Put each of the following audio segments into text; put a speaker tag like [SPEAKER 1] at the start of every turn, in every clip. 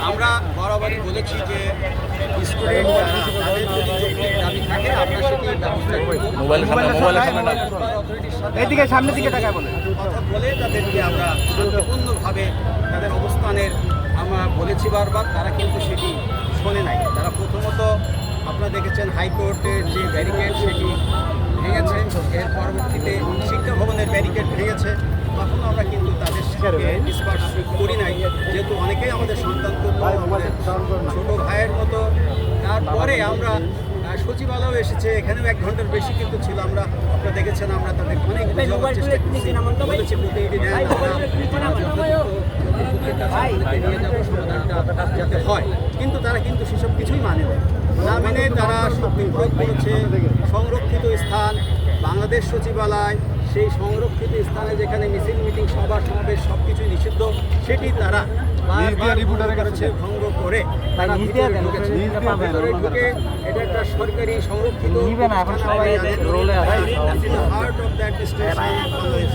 [SPEAKER 1] আমরা বরাবরই বলেছি যে স্টুডেন্ট যারা তাদের যদি যৌক্তিক দাবি থাকে আমরা সেটি ব্যবস্থা করব।
[SPEAKER 2] এইদিকে সামনের দিকে টাকা বলে
[SPEAKER 1] কথা বলে তাদেরকে আমরা শান্তিপূর্ণভাবে তাদের অবস্থানের আমরা বলেছি বারবার, তারা কিন্তু সেটি শোনে নাই। তারা প্রথমত আপনারা দেখেছেন হাইকোর্টের যে ব্যারিকেড সেটি ভেঙেছে, এর পরবর্তীতে শিক্ষা ভবনের ব্যারিকেড ভেঙেছে। তখন আমরা কিন্তু তাদের সাথে ডিসকাস করি নাই, যেহেতু অনেকেই আমাদের সন্তান আমাদের ছোটো ভাইয়ের মতো। তারপরে আমরা সচিবালয় এসেছে, এখানেও 1 ঘন্টার বেশি কিন্তু ছিল। আমরা আপনারা দেখেছেন আমরা তাদের অনেক বোঝাবার চেষ্টা করছি, বলেছি প্রতিনিধি নেন নিয়ে যাবো, সমাধানটা যাতে হয়। কিন্তু তারা কিন্তু সেসব কিছুই মানে না মেনে তারা শক্তি প্রয়োগ করেছে। সংরক্ষিত স্থান বাংলাদেশ সচিবালয়, সেই সংরক্ষিত স্থানে যেখানে মিছিল মিটিং সভা সমাবেশ সব কিছুই নিষিদ্ধ, সেটি তারা করেছে ভঙ্গ করে তারা ভিতরে ঢুকে এটা একটা সরকারি সংরক্ষিত heart of that station Bangladesh.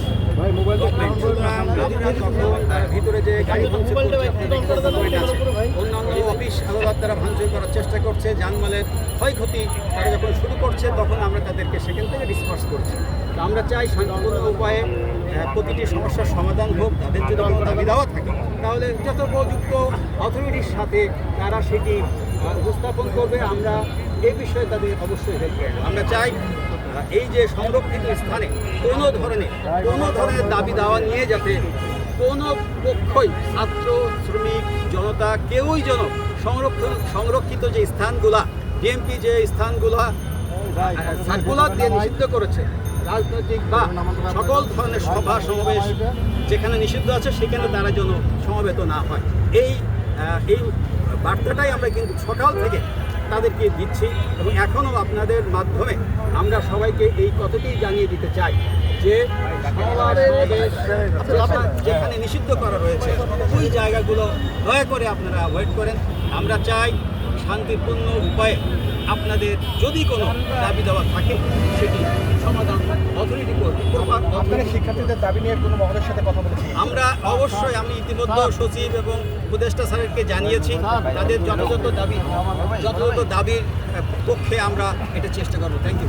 [SPEAKER 1] তারা ভিতরে যে গাড়ি ভাঙচুর করছে, অন্যান্য অফিস আদালত তারা ভাঙচুর করার চেষ্টা করছে, জানমালের ক্ষয়ক্ষতি তারা যখন শুরু করছে তখন আমরা তাদেরকে সেখান থেকে ডিসপার্স করছি। তো আমরা চাই শান্তিপূর্ণ উপায়ে প্রতিটি সমস্যার সমাধান হোক। তাদের যদি কোনো দাবি দেওয়া থাকে তাহলে যত উপযুক্ত অথরিটির সাথে তারা সেটি উপস্থাপন করবে। আমরা এই বিষয়ে তাদের অবশ্যই হেল্প করব। আমরা চাই এই যে সংরক্ষিত স্থানে কোনো ধরনের দাবি দেওয়া নিয়ে যাতে কোনো পক্ষই ছাত্র শ্রমিক জনতা কেউই যেন সংরক্ষিত যে স্থানগুলা বিএনপি যে স্থানগুলা সার্কুলার দিয়ে নিষিদ্ধ করেছে, রাজনৈতিক বা সকল ধরনের সভা সমাবেশ যেখানে নিষিদ্ধ আছে সেখানে তারা যেন সমবেত না হয়। এই বার্তাটাই আমরা কিন্তু সকাল থেকে তাদেরকে দিচ্ছি এবং এখনও আপনাদের মাধ্যমে আমরা সবাইকে এই কথাটি জানিয়ে দিতে চাই যে যেখানে নিষিদ্ধ করা রয়েছে ওই জায়গাগুলো দয়া করে আপনারা অ্যাভয়েড করেন। আমরা চাই শান্তিপূর্ণ উপায়ে আপনাদের যদি কোনো দাবি দেওয়া থাকে সেটি সমাধান অথরিটি করবে।
[SPEAKER 2] শিক্ষার্থীদের দাবি নিয়ে কোনো মহলের সাথে কথা বলেছি
[SPEAKER 1] আমরা অবশ্যই, আমি ইতিমধ্যে সচিব এবং উপদেষ্টা স্যারকে জানিয়েছি তাদের যথাযথ দাবির পক্ষে আমরা এটা চেষ্টা করবো। Thank you.